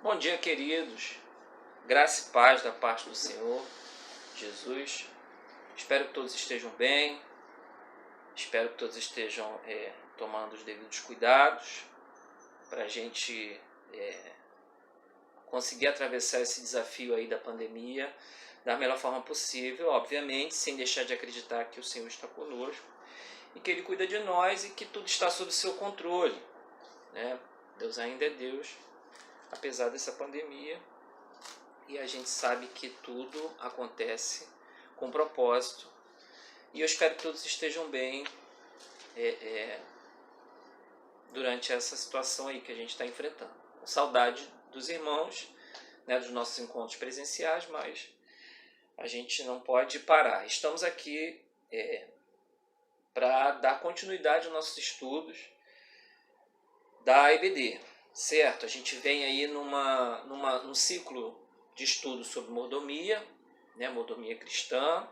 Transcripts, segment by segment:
Bom dia, queridos. Graça e paz da parte do Senhor Jesus. Espero que todos estejam bem. Espero que todos estejam tomando os devidos cuidados para a gente conseguir atravessar esse desafio aí da pandemia da melhor forma possível, obviamente, sem deixar de acreditar que o Senhor está conosco e que Ele cuida de nós e que tudo está sob seu controle, né? Deus ainda é Deus, apesar dessa pandemia, e a gente sabe que tudo acontece com propósito, e eu espero que todos estejam bem durante essa situação aí que a gente está enfrentando. Com saudade dos irmãos, né, dos nossos encontros presenciais, mas a gente não pode parar. Estamos aqui para dar continuidade aos nossos estudos da EBD, certo? A gente vem aí num ciclo de estudos sobre mordomia, né, mordomia cristã,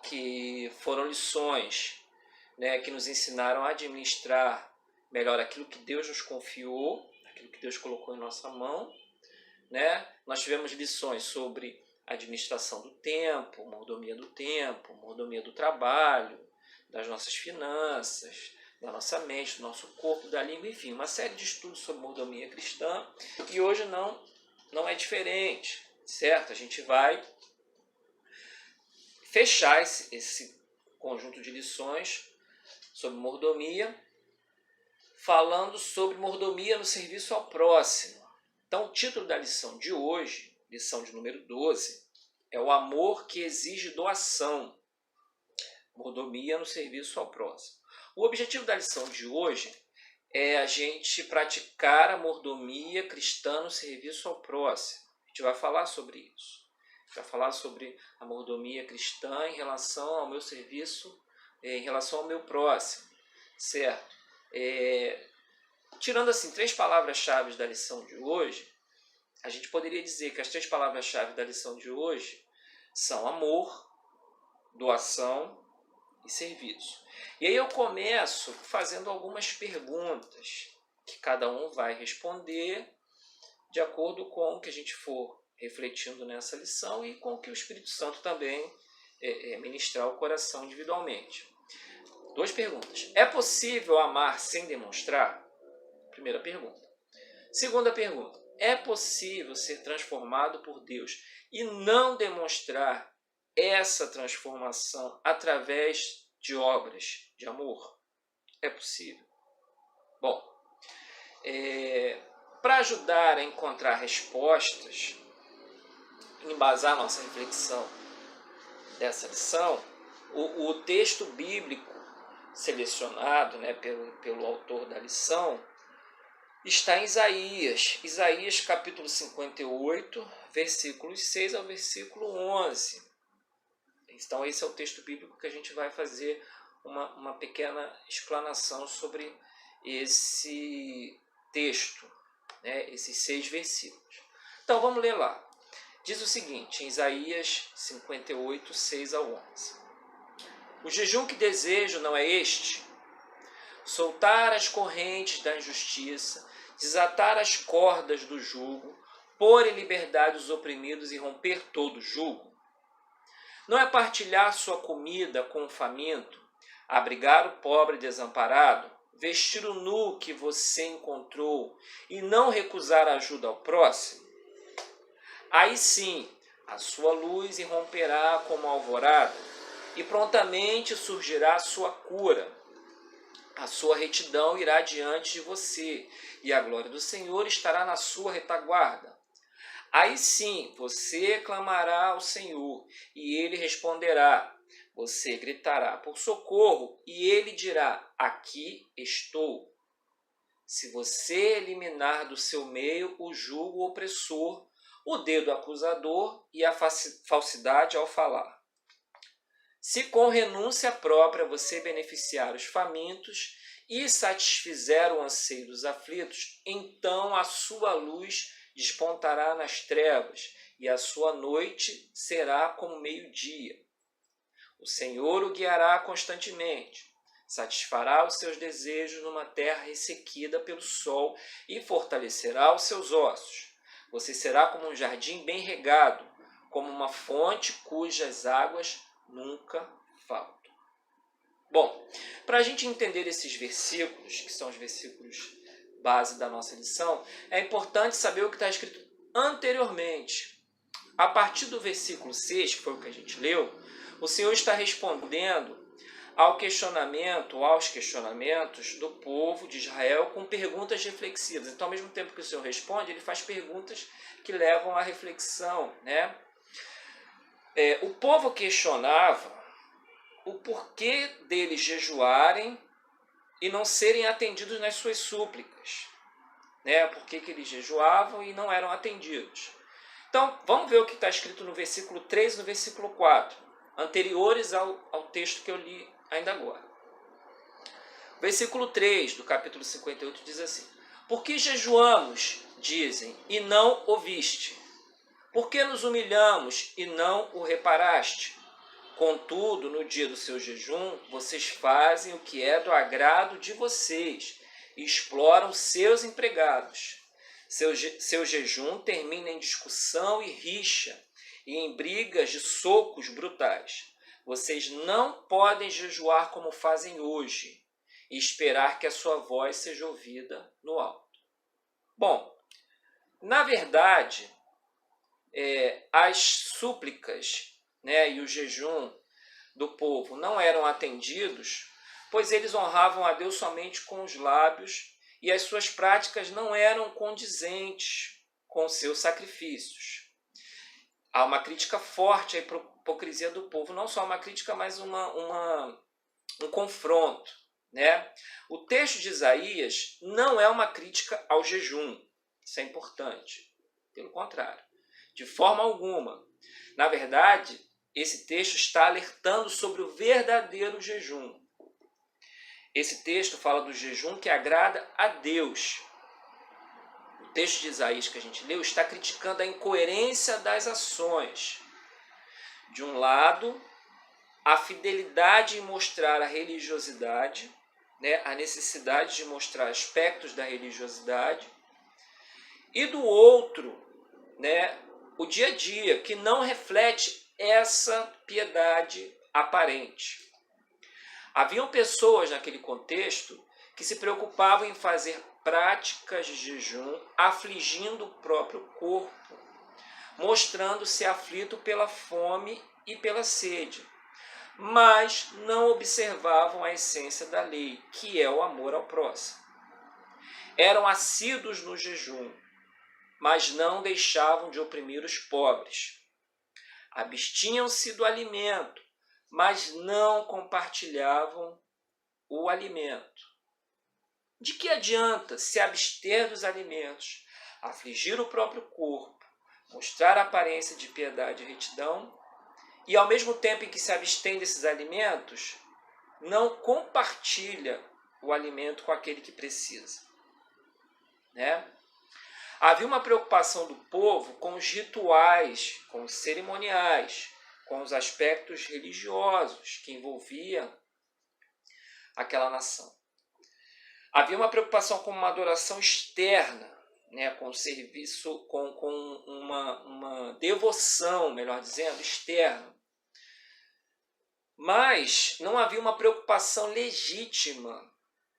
que foram lições, né, que nos ensinaram a administrar melhor aquilo que Deus nos confiou, aquilo que Deus colocou em nossa mão, né? Nós tivemos lições sobre administração do tempo, mordomia do trabalho, das nossas finanças, da nossa mente, do nosso corpo, da língua, enfim, uma série de estudos sobre mordomia cristã, e hoje não é diferente, certo? A gente vai fechar esse conjunto de lições sobre mordomia, falando sobre mordomia no serviço ao próximo. Então, o título da lição de hoje, lição de número 12, é o amor que exige doação. Mordomia no serviço ao próximo. O objetivo da lição de hoje é a gente praticar a mordomia cristã no serviço ao próximo. A gente vai falar sobre isso. A gente vai falar sobre a mordomia cristã em relação ao meu serviço, em relação ao meu próximo, certo? Tirando assim 3 palavras-chave da lição de hoje, a gente poderia dizer que as 3 palavras-chave da lição de hoje são amor, doação e serviço. E aí eu começo fazendo algumas perguntas que cada um vai responder de acordo com o que a gente for refletindo nessa lição e com o que o Espírito Santo também ministrar ao coração individualmente. 2 perguntas. É possível amar sem demonstrar? Primeira pergunta. Segunda pergunta. É possível ser transformado por Deus e não demonstrar essa transformação através de obras de amor? É possível. Bom, para ajudar a encontrar respostas, embasar nossa reflexão dessa lição, o texto bíblico selecionado, né, pelo autor da lição está em Isaías capítulo 58, versículos 6 ao versículo 11. Então esse é o texto bíblico que a gente vai fazer uma pequena explanação sobre esse texto, né, esses 6 versículos. Então vamos ler lá. Diz o seguinte, em Isaías 58, 6 ao 11. O jejum que desejo não é este: soltar as correntes da injustiça, desatar as cordas do jugo, pôr em liberdade os oprimidos e romper todo o jugo? Não é partilhar sua comida com o faminto, abrigar o pobre desamparado, vestir o nu que você encontrou e não recusar ajuda ao próximo? Aí sim, a sua luz irromperá como a alvorada e prontamente surgirá a sua cura. A sua retidão irá diante de você e a glória do Senhor estará na sua retaguarda. Aí sim, você clamará ao Senhor e Ele responderá. Você gritará por socorro e Ele dirá: aqui estou. Se você eliminar do seu meio o jugo opressor, o dedo acusador e a falsidade ao falar. Se com renúncia própria você beneficiar os famintos e satisfizer o anseio dos aflitos, então a sua luz despontará nas trevas e a sua noite será como meio-dia. O Senhor o guiará constantemente. satisfará os seus desejos numa terra ressequida pelo sol e fortalecerá os seus ossos. Você será como um jardim bem regado, como uma fonte cujas águas nunca faltam. Bom, para a gente entender esses versículos, que são os versículos base da nossa lição, é importante saber o que está escrito anteriormente. A partir do versículo 6, que foi o que a gente leu, o Senhor está respondendo aos questionamentos do povo de Israel com perguntas reflexivas. Então, ao mesmo tempo que o Senhor responde, ele faz perguntas que levam à reflexão, né? O povo questionava o porquê deles jejuarem e não serem atendidos nas suas súplicas, né? Por que eles jejuavam e não eram atendidos. Então, vamos ver o que está escrito no versículo 3 e no versículo 4, anteriores ao texto que eu li ainda agora. O versículo 3 do capítulo 58 diz assim: Por que jejuamos, dizem, e não ouviste? Por que nos humilhamos e não o reparaste? Contudo, no dia do seu jejum, vocês fazem o que é do agrado de vocês e exploram seus empregados. Seu jejum termina em discussão e rixa e em brigas de socos brutais. Vocês não podem jejuar como fazem hoje e esperar que a sua voz seja ouvida no alto. Bom, na verdade, as súplicas, né, e o jejum do povo não eram atendidos, pois eles honravam a Deus somente com os lábios e as suas práticas não eram condizentes com seus sacrifícios. Há uma crítica forte à hipocrisia do povo, não só uma crítica, mas um confronto, né? O texto de Isaías não é uma crítica ao jejum, isso é importante, pelo contrário, de forma alguma. Na verdade, esse texto está alertando sobre o verdadeiro jejum. Esse texto fala do jejum que agrada a Deus. O texto de Isaías que a gente leu está criticando a incoerência das ações. De um lado, a fidelidade em mostrar a religiosidade, né, a necessidade de mostrar aspectos da religiosidade, e do outro, né, o dia a dia, que não reflete essa piedade aparente. Haviam pessoas naquele contexto que se preocupavam em fazer práticas de jejum, afligindo o próprio corpo, mostrando-se aflito pela fome e pela sede, mas não observavam a essência da lei, que é o amor ao próximo. Eram assíduos no jejum, mas não deixavam de oprimir os pobres. Abstinham-se do alimento, mas não compartilhavam o alimento. De que adianta se abster dos alimentos, afligir o próprio corpo, mostrar a aparência de piedade e retidão, e ao mesmo tempo em que se abstém desses alimentos, não compartilha o alimento com aquele que precisa, né? Havia uma preocupação do povo com os rituais, com os cerimoniais, com os aspectos religiosos que envolviam aquela nação. Havia uma preocupação com uma adoração externa, né, com serviço, com uma devoção, melhor dizendo, externa. Mas não havia uma preocupação legítima,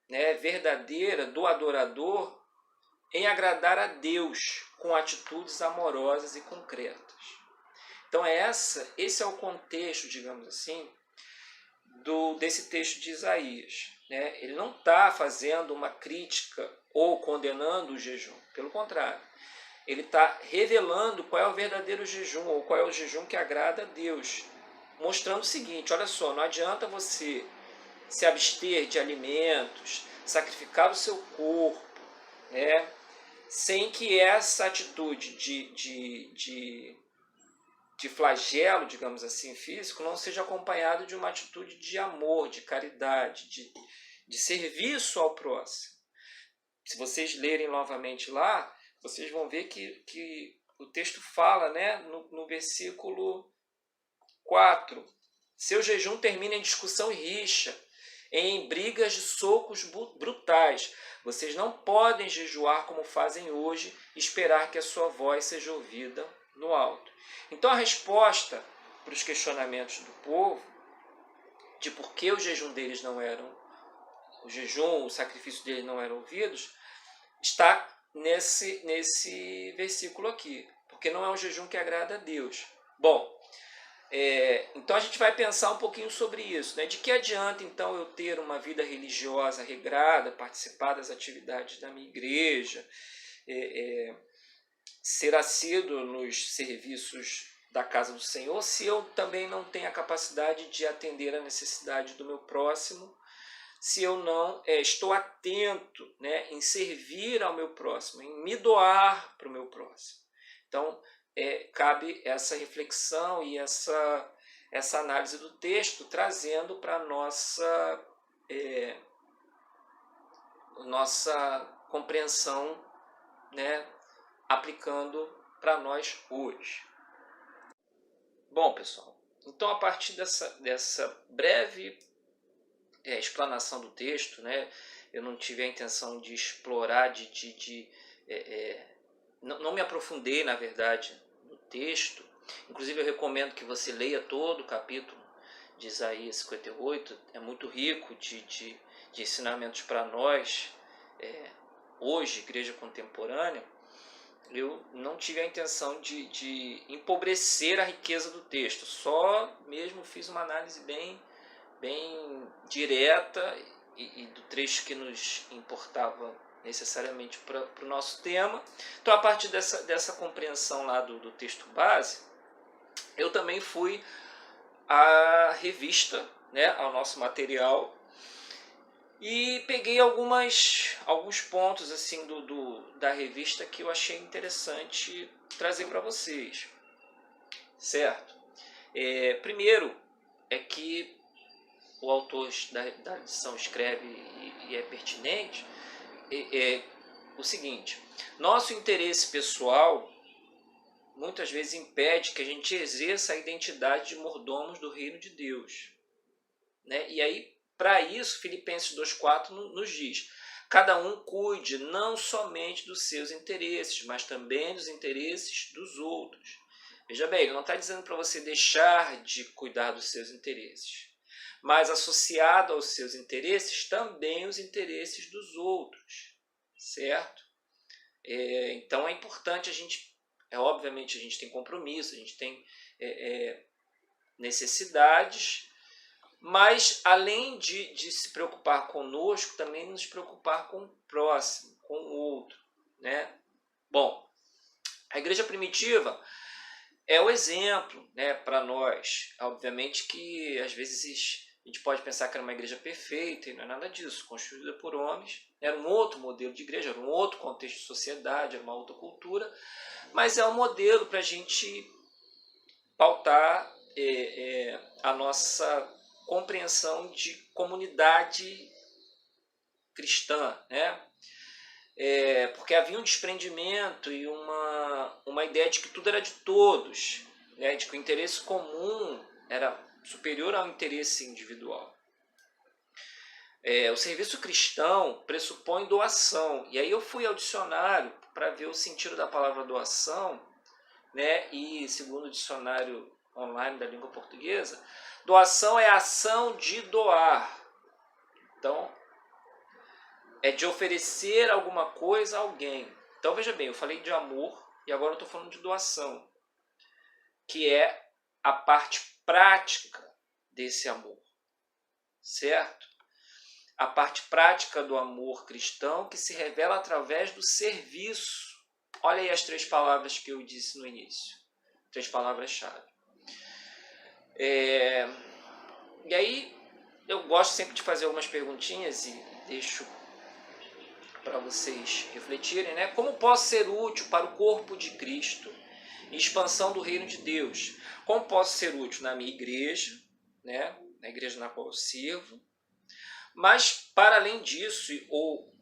né, verdadeira do adorador em agradar a Deus com atitudes amorosas e concretas. Então esse é o contexto, digamos assim, desse texto de Isaías, né? Ele não está fazendo uma crítica ou condenando o jejum, pelo contrário. Ele está revelando qual é o verdadeiro jejum, ou qual é o jejum que agrada a Deus, mostrando o seguinte: olha só, não adianta você se abster de alimentos, sacrificar o seu corpo, né, sem que essa atitude de flagelo, digamos assim, físico, não seja acompanhado de uma atitude de amor, de caridade, de serviço ao próximo. Se vocês lerem novamente lá, vocês vão ver que o texto fala, né, no versículo 4, seu jejum termina em discussão e rixa, em brigas de socos brutais. Vocês não podem jejuar como fazem hoje e esperar que a sua voz seja ouvida no alto. Então a resposta para os questionamentos do povo, de por que o jejum deles não eram, o sacrifício deles não eram ouvidos, está nesse versículo aqui, porque não é um jejum que agrada a Deus. Bom, então a gente vai pensar um pouquinho sobre isso, né? De que adianta então eu ter uma vida religiosa regrada, participar das atividades da minha igreja, ser assíduo nos serviços da casa do Senhor, se eu também não tenho a capacidade de atender a necessidade do meu próximo, se eu não estou atento, né, em servir ao meu próximo, em me doar para o meu próximo. Então, cabe essa reflexão e essa análise do texto, trazendo para a nossa compreensão, né, aplicando para nós hoje. Bom, pessoal, então a partir dessa breve explanação do texto, né, eu não tive a intenção de explorar, não me aprofundei, na verdade, no texto. Inclusive eu recomendo que você leia todo o capítulo de Isaías 58, é muito rico de ensinamentos para nós, hoje, igreja contemporânea. Eu não tive a intenção de empobrecer a riqueza do texto, só mesmo fiz uma análise bem direta e do trecho que nos importava necessariamente para o nosso tema. Então, a partir dessa compreensão lá do texto base, eu também fui à revista, né, ao nosso material, e peguei alguns pontos assim da revista que eu achei interessante trazer para vocês, certo? Primeiro é que o autor da lição escreve e é pertinente, o seguinte: nosso interesse pessoal muitas vezes impede que a gente exerça a identidade de mordomos do reino de Deus, né? E aí, para isso, Filipenses 2,4 nos diz: cada um cuide não somente dos seus interesses, mas também dos interesses dos outros. Veja bem, ele não está dizendo para você deixar de cuidar dos seus interesses, mas associado aos seus interesses também os interesses dos outros, certo? Então é importante obviamente a gente tem compromisso, a gente tem necessidades, mas além de se preocupar conosco, também nos preocupar com o próximo, com o outro, né? Bom, a igreja primitiva é o exemplo, né, para nós. Obviamente que às vezes a gente pode pensar que era uma igreja perfeita, e não é nada disso, construída por homens. Era um outro modelo de igreja, era um outro contexto de sociedade, era uma outra cultura, mas é um modelo para a gente pautar a nossa compreensão de comunidade cristã, né? Porque havia um desprendimento e uma ideia de que tudo era de todos, né? De que o interesse comum era superior ao interesse individual. O serviço cristão pressupõe doação, e aí eu fui ao dicionário para ver o sentido da palavra doação, né? E segundo o dicionário online da língua portuguesa, doação é a ação de doar. Então, é de oferecer alguma coisa a alguém. Então, veja bem, eu falei de amor e agora eu estou falando de doação, que é a parte prática desse amor, certo? A parte prática do amor cristão que se revela através do serviço. Olha aí as 3 palavras que eu disse no início, 3 palavras-chave. E aí eu gosto sempre de fazer algumas perguntinhas e deixo para vocês refletirem, né? Como posso ser útil para o corpo de Cristo e expansão do reino de Deus? Como posso ser útil na minha igreja, né? Na igreja na qual eu sirvo? Mas, para além disso, ou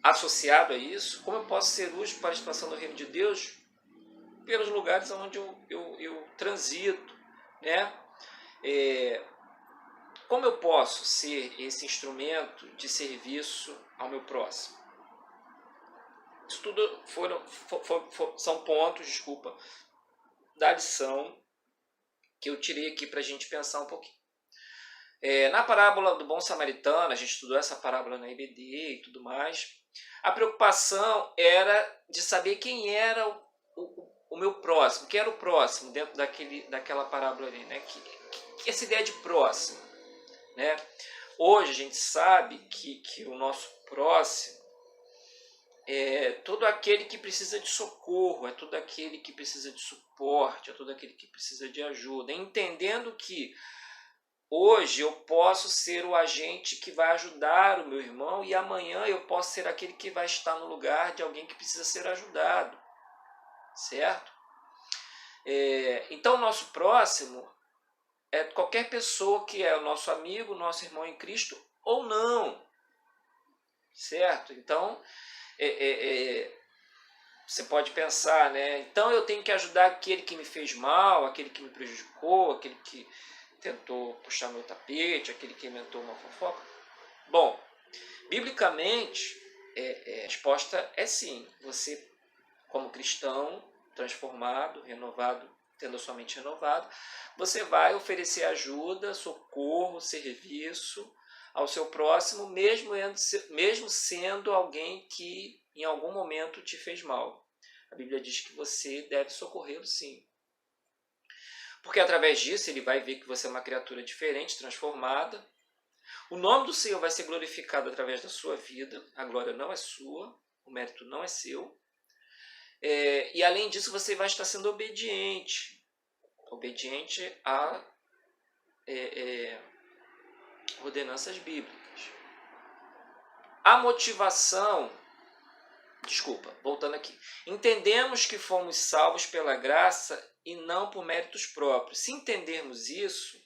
associado a isso, como eu posso ser útil para a expansão do reino de Deus pelos lugares onde eu transito, né? como eu posso ser esse instrumento de serviço ao meu próximo? Isso tudo são pontos, da lição que eu tirei aqui para a gente pensar um pouquinho. Na parábola do bom samaritano, a gente estudou essa parábola na IBD e tudo mais, a preocupação era de saber quem era o meu próximo, quem era o próximo dentro daquela parábola ali, né? Que essa ideia de próximo, né? Hoje a gente sabe que o nosso próximo é todo aquele que precisa de socorro, é todo aquele que precisa de suporte, é todo aquele que precisa de ajuda, entendendo que hoje eu posso ser o agente que vai ajudar o meu irmão e amanhã eu posso ser aquele que vai estar no lugar de alguém que precisa ser ajudado, certo? Então o nosso próximo é qualquer pessoa que é o nosso amigo, nosso irmão em Cristo ou não, certo? Então você pode pensar, né? Então eu tenho que ajudar aquele que me fez mal, aquele que me prejudicou, aquele que tentou puxar meu tapete, aquele que inventou uma fofoca. Bom, biblicamente, a resposta é sim. Você, como cristão, transformado, renovado, tendo a sua mente renovada, você vai oferecer ajuda, socorro, serviço ao seu próximo, mesmo sendo alguém que em algum momento te fez mal. A Bíblia diz que você deve socorrê-lo sim. Porque através disso ele vai ver que você é uma criatura diferente, transformada. O nome do Senhor vai ser glorificado através da sua vida. A glória não é sua, o mérito não é seu. E além disso você vai estar sendo obediente. Obediente a ordenanças bíblicas. A motivação... voltando aqui. Entendemos que fomos salvos pela graça e não por méritos próprios. Se entendermos isso,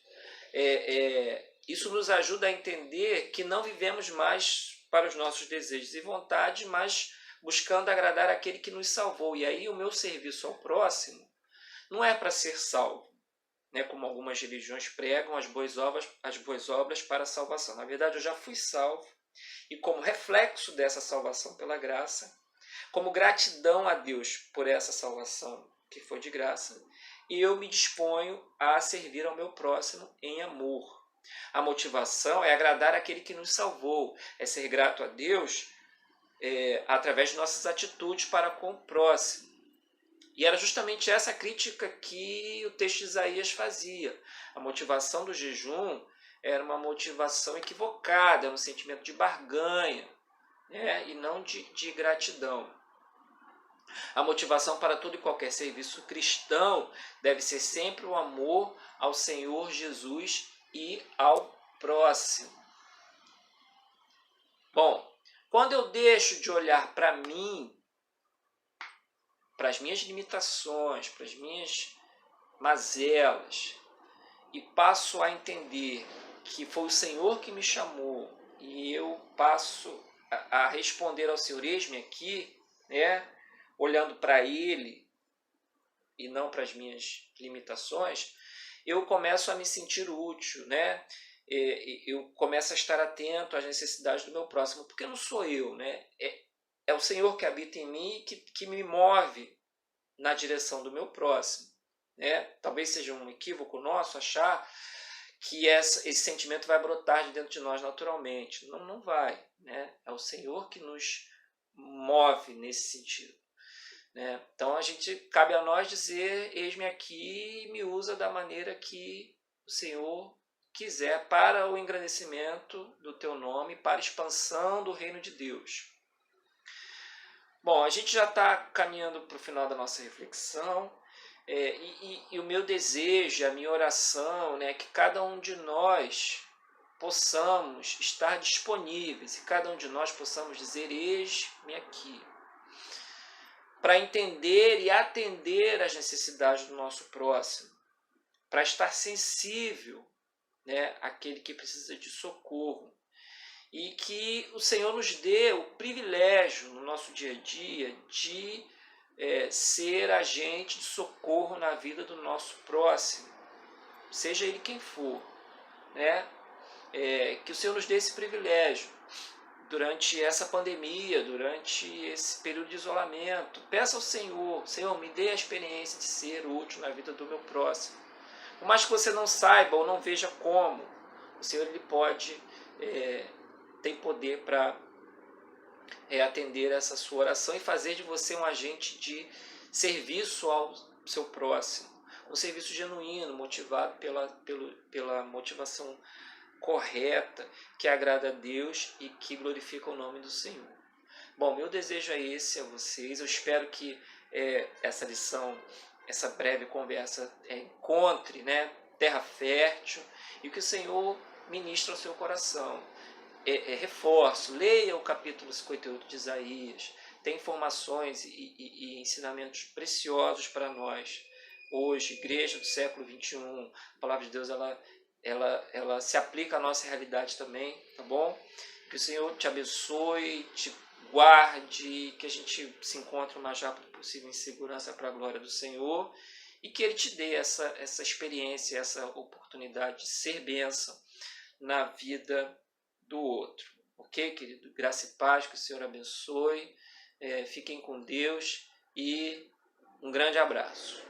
isso nos ajuda a entender que não vivemos mais para os nossos desejos e vontades, mas buscando agradar aquele que nos salvou. E aí o meu serviço ao próximo não é para ser salvo, né, como algumas religiões pregam as boas obras para a salvação. Na verdade, eu já fui salvo e como reflexo dessa salvação pela graça, como gratidão a Deus por essa salvação que foi de graça, e eu me disponho a servir ao meu próximo em amor. A motivação é agradar aquele que nos salvou, é ser grato a Deus através de nossas atitudes para com o próximo. E era justamente essa crítica que o texto de Isaías fazia. A motivação do jejum era uma motivação equivocada, era um sentimento de barganha, né? E não de gratidão. A motivação para todo e qualquer serviço cristão deve ser sempre o amor ao Senhor Jesus e ao próximo. Bom, quando eu deixo de olhar para mim, para as minhas limitações, para as minhas mazelas, e passo a entender que foi o Senhor que me chamou, e eu passo a responder ao Senhor, eis-me aqui, né? Olhando para Ele e não para as minhas limitações, eu começo a me sentir útil, né? Eu começo a estar atento às necessidades do meu próximo, porque não sou eu, né? É o Senhor que habita em mim que me move na direção do meu próximo, né? Talvez seja um equívoco nosso achar que esse sentimento vai brotar de dentro de nós naturalmente. Não vai, né? É o Senhor que nos move nesse sentido. Né? Então cabe a nós dizer, eis-me aqui e me usa da maneira que o Senhor quiser para o engrandecimento do teu nome, para a expansão do reino de Deus. Bom, a gente já está caminhando para o final da nossa reflexão e o meu desejo, a minha oração, né, é que cada um de nós possamos estar disponíveis e cada um de nós possamos dizer, eis-me aqui, para entender e atender às necessidades do nosso próximo, para estar sensível, né, àquele que precisa de socorro. E que o Senhor nos dê o privilégio no nosso dia a dia de ser agente de socorro na vida do nosso próximo, seja ele quem for, né? que o Senhor nos dê esse privilégio durante essa pandemia, durante esse período de isolamento. Peça ao Senhor, Senhor, me dê a experiência de ser útil na vida do meu próximo. Por mais que você não saiba ou não veja como, o Senhor ele pode, tem poder para atender essa sua oração e fazer de você um agente de serviço ao seu próximo. Um serviço genuíno, motivado pela motivação correta, que agrada a Deus e que glorifica o nome do Senhor. Bom, meu desejo é esse a vocês. Eu espero que essa lição, essa breve conversa encontre, né, terra fértil e que o Senhor ministre ao seu coração. Reforço, leia o capítulo 58 de Isaías, tem informações e ensinamentos preciosos para nós. Hoje, igreja do século XXI, a palavra de Deus ela se aplica à nossa realidade também, tá bom? Que o Senhor te abençoe, te guarde, que a gente se encontre o mais rápido possível em segurança para a glória do Senhor e que Ele te dê essa experiência, essa oportunidade de ser bênção na vida do outro. Ok, querido? Graça e paz, que o Senhor abençoe. Fiquem com Deus e um grande abraço.